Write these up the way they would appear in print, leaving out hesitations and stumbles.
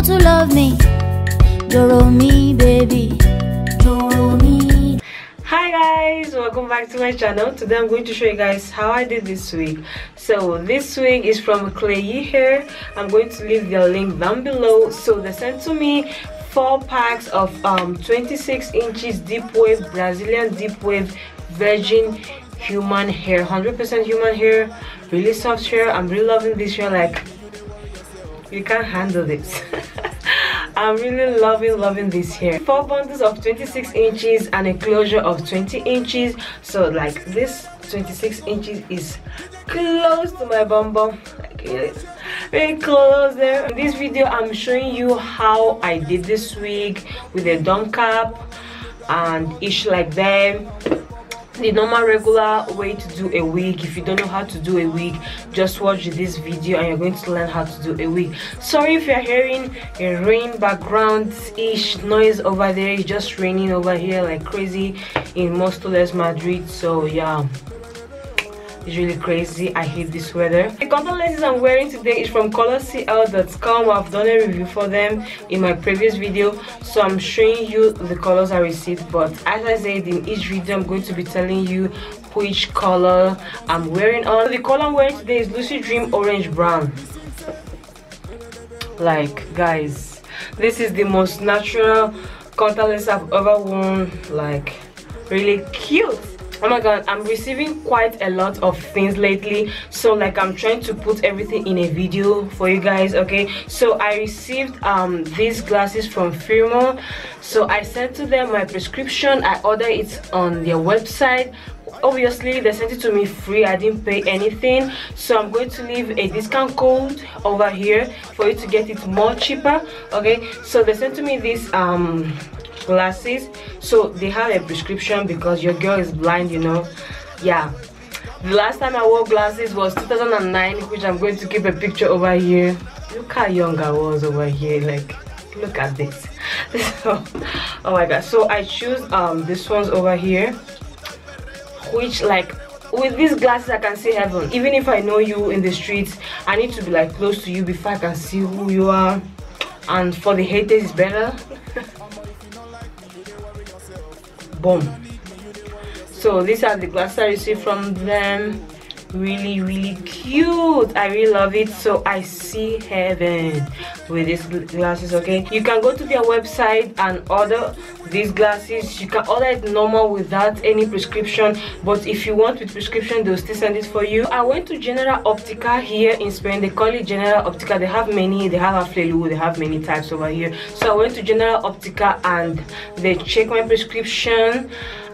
to love me. Doro me, baby. Doro me. Hi guys, welcome back to my channel. Today I'm going to show you guys how I did this wig. So this wig is from COLORCL hair. I'm going to leave the link down below. So they sent to me 4 packs of 26 inches deep wave Brazilian deep wave virgin human hair, 100% human hair, really soft hair. I'm really loving this hair, like you can't handle this. I'm really loving this hair. 4 bundles of 26 inches and a closure of 20 inches. So like this 26 inches is close to my bum bum, like it's very close there. In this video I'm showing you how I did this wig with a dome cap and ish like that. The normal regular way to do a wig. If you don't know how to do a wig, just watch this video and you're going to learn how to do a wig. Sorry if you're hearing a rain background ish noise over there. It's just raining over here like crazy in Móstoles, Madrid. So yeah, it's really crazy. I hate this weather. The contact lenses I'm wearing today is from COLORCL.com. I've done a review for them in my previous video, so I'm showing you the colors I received. But as I said, in each video I'm going to be telling you which color I'm wearing on. The color I'm wearing today is Lucid Dream Orange Brown. Like guys, this is the most natural contact lens I've ever worn. Like really cute. Oh my god, I'm receiving quite a lot of things lately, so like I'm trying to put everything in a video for you guys. Okay, so I received these glasses from FIRMOO. So I sent to them my prescription. I ordered it on their website. Obviously they sent it to me free. I didn't pay anything, so I'm going to leave a discount code over here for you to get it more cheaper. Okay, so they sent to me these glasses. So they have a prescription because your girl is blind, you know. Yeah, the last time I wore glasses was 2009, which I'm going to keep a picture over here. Look how young I was over here. Like look at this. So, oh my god, so I choose this ones over here, which like with these glasses I can see heaven. Even if I know you in the streets, I need to be like close to you before I can see who you are, and for the haters it's better. Boom. So these are the glasses I received from them. Really cute. I really love it. So I see heaven with these glasses. Okay, you can go to their website and order these glasses. You can order it normal without any prescription, but if you want with prescription they'll still send it for you. I went to General Optica here in Spain. They call it General Optica. They have many. They have FIRMOO. They have many types over here. So I went to General Optica and they checked my prescription.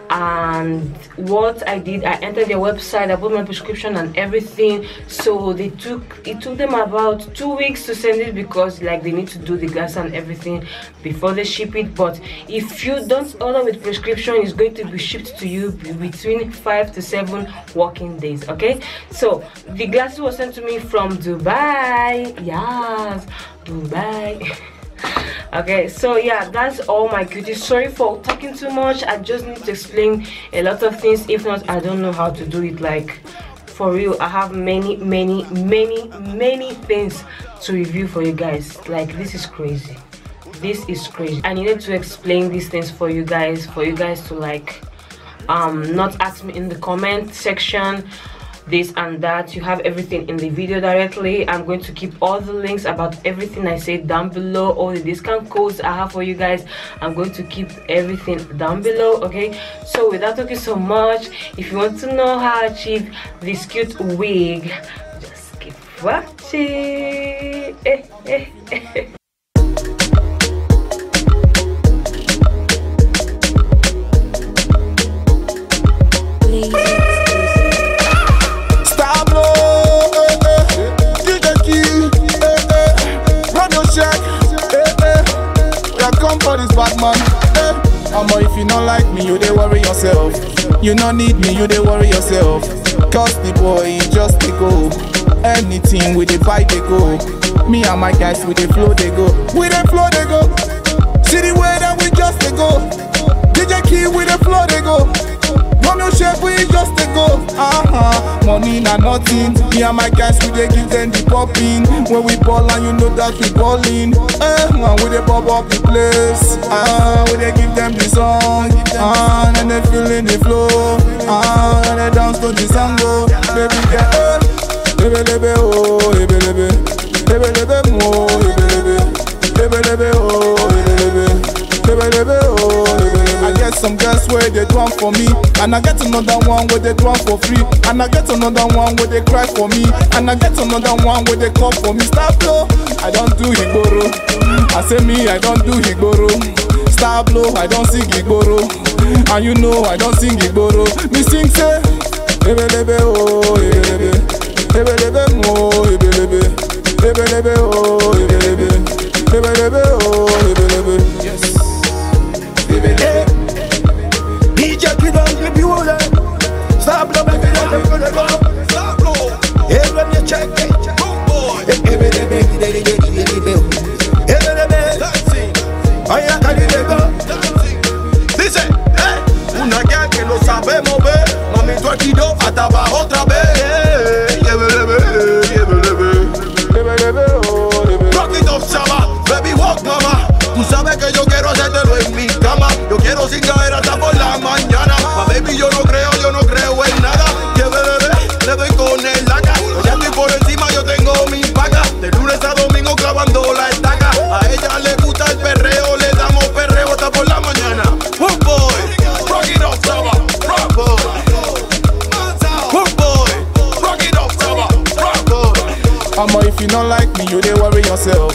And what I did, I entered their website, I bought my prescription and everything. So it took them about 2 weeks to send it, because like they need to do the glass and everything before they ship it. But if you don't order with prescription, it's going to be shipped to you between 5 to 7 working days. Okay, so the glasses were sent to me from Dubai. Yes, Dubai. Okay, so yeah, that's all my cuties. Sorry for talking too much. I just need to explain a lot of things. If not, I don't know how to do it. Like for real, I have many things to review for you guys. Like this is crazy. This is crazy. I needed to explain these things for you guys to like not ask me in the comment section this and that. You have everything in the video directly. I'm going to keep all the links about everything I said down below. All the discount codes I have for you guys, I'm going to keep everything down below. Okay, so without talking so much, if you want to know how I achieve this cute wig, just keep watching. If you don't like me, you dey worry yourself. You don't need me, you dey worry yourself. Cause the boy just dey go. Anything with the vibe they go. Me and my guys with the flow they go. With the flow they go. See the way that we just dey go. DJ Key with the flow they go. Run your shape we just dey go. money na nothing. Me and my guys, we dey give them the popping. When we ball and you know that we ballin'. And we dey pop up the place. We dey give them the song. And they feeling the flow. And they dance to the song. Baby girl, lebe lebe oh, lebe lebe, lebe lebe mo, lebe lebe, lebe lebe oh, lebe lebe oh, lebe lebe. I get some girls where they do for me, and I get another one where they do for free, and I get another one where they cry for me, and I get another one where they call for me. Stop blow, I don't do Igboro. I say me, I don't do Igboro. Stop blow, I don't sing Igboro, and you know I don't sing Igboro. Me sing say, lebe lebe oh, lebe lebe, lebe lebe mo, lebe lebe, lebe lebe oh, lebe lebe, lebe lebe oh, lebe lebe. Yes. Hey, DJ Kid on the beauty. Stop the baby, let go. Stop blow. Hey, when you check it. Hey, baby. Ay, acá le go. Dice, una girl que no sabe mover. Mami, tú aquí do hasta abajo otra vez. Rock it up, chava. Baby, walk, mama. Tú sabes que yo quiero hacértelo en mi cama. Yo quiero sin caer hasta por la mañana. Ma baby, yo no creo en nada. Que bebé, le doy con el laca. Ya estoy por encima, yo tengo mi paga. De lunes a domingo clavando la estaca. A ella le gusta el perreo, le damos perreo hasta por la mañana. Good boy, rock it up, chava. Rock boy. Good boy, rock it up, chava. Rock boy. Mama, if you don't like me, you dey worry yourself.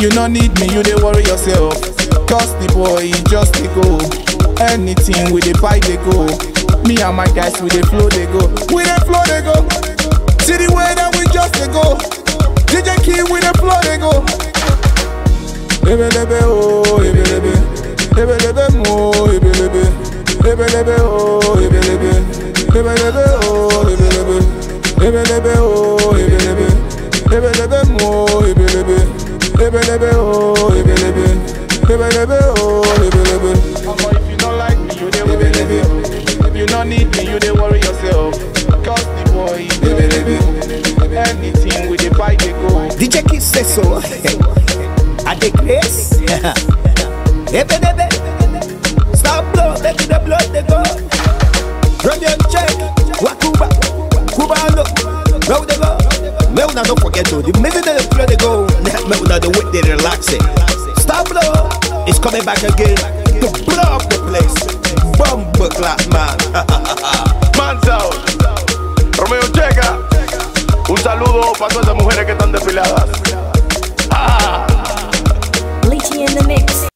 You don't need me, you dey worry yourself. Cause the boy, he just dey go. Anything with the buy, they go. Me and my guys, we dey flow, they go. We dey flow, they go. See the way that we just dey go. DJ Key, we dey flow, they go. Lebe lebe oh, lebe lebe, lebe lebe mo, lebe lebe, lebe lebe oh, lebe lebe, lebe lebe oh, lebe lebe, lebe lebe oh, lebe lebe, lebe lebe mo, lebe lebe, lebe lebe oh, lebe lebe, lebe lebe oh, lebe lebe. Mama, if you don't like me, you dey worry yourself. If you don't need me, you dey worry yourself. Cause the boy, lebe lebe, anything with the buy, they go. DJ Kid say so. I take grace. Stop blow, baby, the blood they go. Run your check. Wakuba, Cubano, where they go? Me una don't forget to. The minute they flow they go. Me una the way they relax it. Stop blow, it's coming back again to blow up the place. Bumble clap man. Man's out. Romeo Checa. Un saludo para todas esas mujeres que están desfiladas. Bleachy in the mix.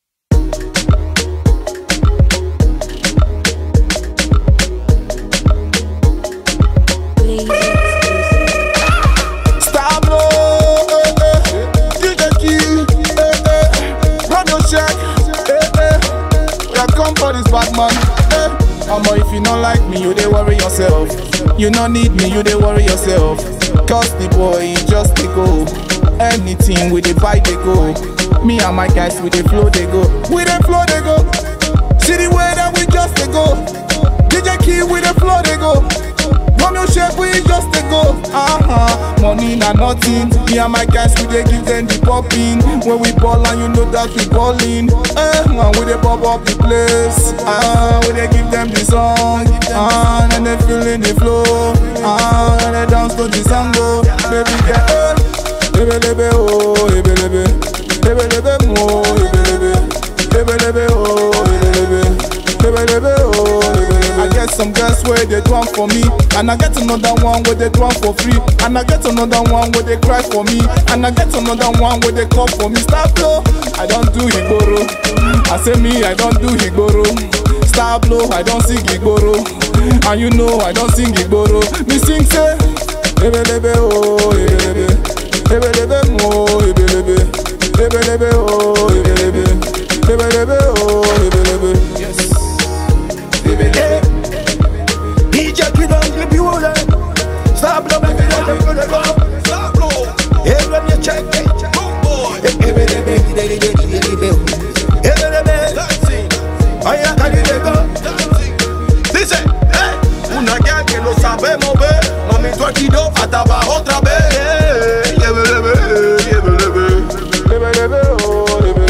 Stop blow, DJ Key, radio check, yeah, come for this bad man, Mama, if you don't like me, you dey worry yourself. You don't need me, you dey worry yourself. Cause the boy, he just dey go. Anything with the buy, they go. Me and my guys, we dey flow, they go. We dey flow, they go. See the way that we just dey go. DJ Key, we dey flow, they go. From your shape, we just dey go. Money na nothing. Me and my guys, we dey give them the popping. When we ball and you know that we ballin'. And we dey pop up the place. We dey give them the song. And they feeling the flow. And they dance to the song. Baby girl, lebe lebe oh, lebe lebe, lebe lebe mo, lebe lebe, lebe lebe oh, lebe lebe, lebe lebe oh, lebe lebe. I get some girls where they do for me, and I get another one where they do for free, and I get another one where they cry for me, and I get another one where they call for me. Stop blow, I don't do Igboro. I say me, I don't do Igboro. Stop blow, I don't sing Igboro, and you know I don't sing Igboro. Me sing say, lebe lebe oh, lebe lebe. Lebe lebe mo, lebe lebe, lebe lebe oh, lebe lebe, lebe lebe oh, lebe lebe. Yes. Lebe lebe. DJ Kid on the beauty. Stop blow, baby, let go. Stop blow. Hey, when you check it. Lebe lebe. Ay, acá le go. Dice, una girl que no sabe mover. Mami, tu alquiló hasta abajo otra vez.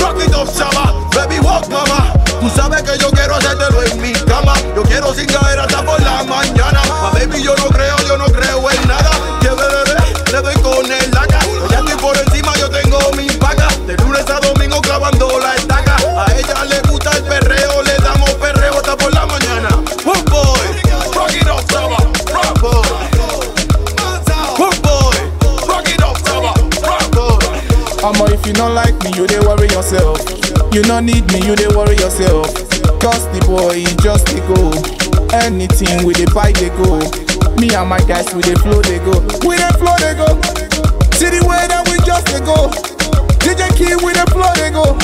Rock it up, chava, baby walk, mama. Tú sabes que yo quiero hacértelo en mi cama. Yo quiero sin caer hasta por la mañana. Baby, yo no creo en nada. Le doy con el laca. Ya estoy por encima, yo tengo mi paga. De lunes a domingo clavando la estaca. A ella le gusta el perreo, le damos perreo hasta por la mañana. One boy, rock it up, chava, rock boy. One boy, rock it up, chava, rock boy. Omo, if you don't like me, you dey worry yourself. You don't need me, you dey worry yourself. Cause the boy, he just dey go. Anything with the bike, they go. Me and my guys, with the flow, they go. With the flow, they go. See the way that we just dey go. DJ Key with the flow, they go.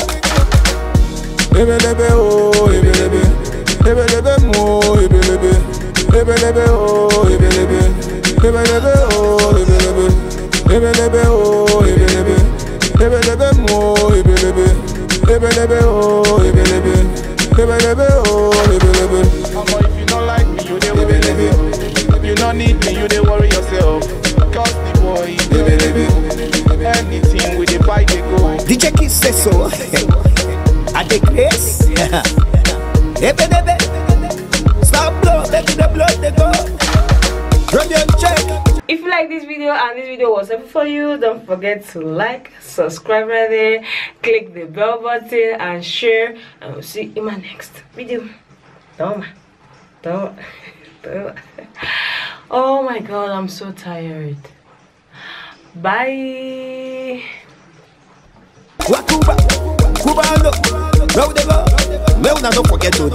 Ebelebe oh, ebelebe. Ebelebe mo, ebelebe. Ebelebe oh, ebelebe. Ebelebe oh, ebelebe. Ebelebe oh, ebelebe. Ebelebe mo, ebelebe. Ebelebe oh, ebelebe. Ebelebe oh, ebelebe. Omo, if you don't like me, you dey worry yourself. You don't need me, you dey worry yourself. Cause the boy, ebelebe. Anything with the bike, they go. DJ Key say so. I dey grace. Ebelebe. Stop blow, baby, the blood they go. Run your check. If you like this video and this video was helpful for you, don't forget to like, subscribe right there, click the bell button and share, and we'll see you in my next video. Toma. Oh my god, I'm so tired. Bye. Don't forget to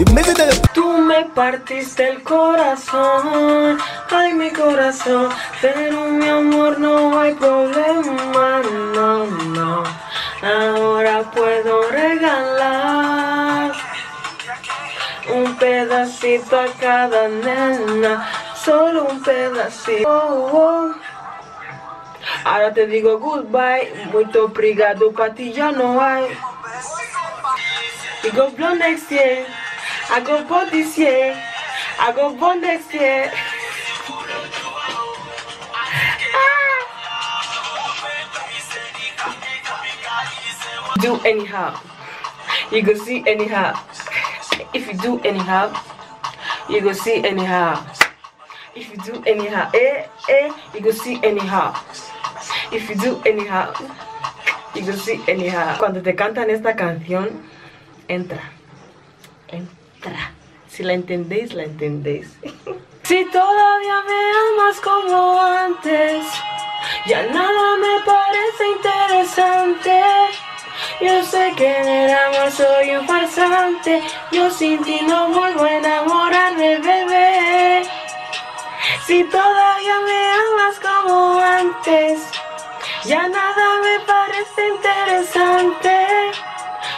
Tú me partiste el corazón, ay mi corazón, pero mi amor no hay problema, no. Ahora puedo regalar un pedacito a cada nena, solo un pedacito. Oh. Ahora te digo goodbye, muito obrigado, pa' ti ya no hay. We go blow next year, I go born this year, I go born next year. Do anyhow, you go see anyhow. If you do anyhow, you go see anyhow. If you do anyhow, you go see anyhow. If you do anyhow, you go see anyhow. Cuando te cantan esta canción, entra. Si la entendéis, la entendéis. Si todavía me amas como antes, ya nada me parece interesante. Yo sé que en el amor soy un farsante. Yo sin ti no vuelvo a enamorarme, bebé. Si todavía me amas como antes, ya nada me parece interesante.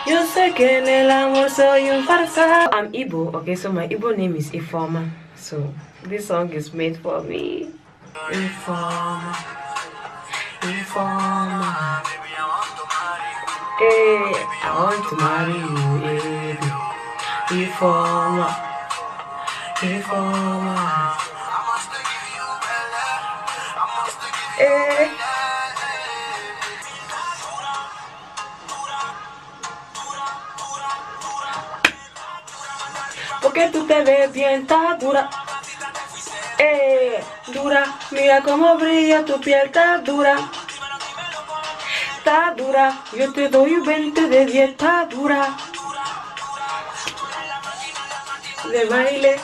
Yo sé que en el amor soy un farsante. I'm Igbo, okay, so my Igbo name is Ifeoma. So this song is made for me. Ifeoma. Hey, I want to marry you, baby. Ifeoma. Hey. Porque tú te ves bien, está dura. Dura, mira cómo brilla tu piel, está dura. Está dura, yo te doy 20 de 10, está dura. De baile.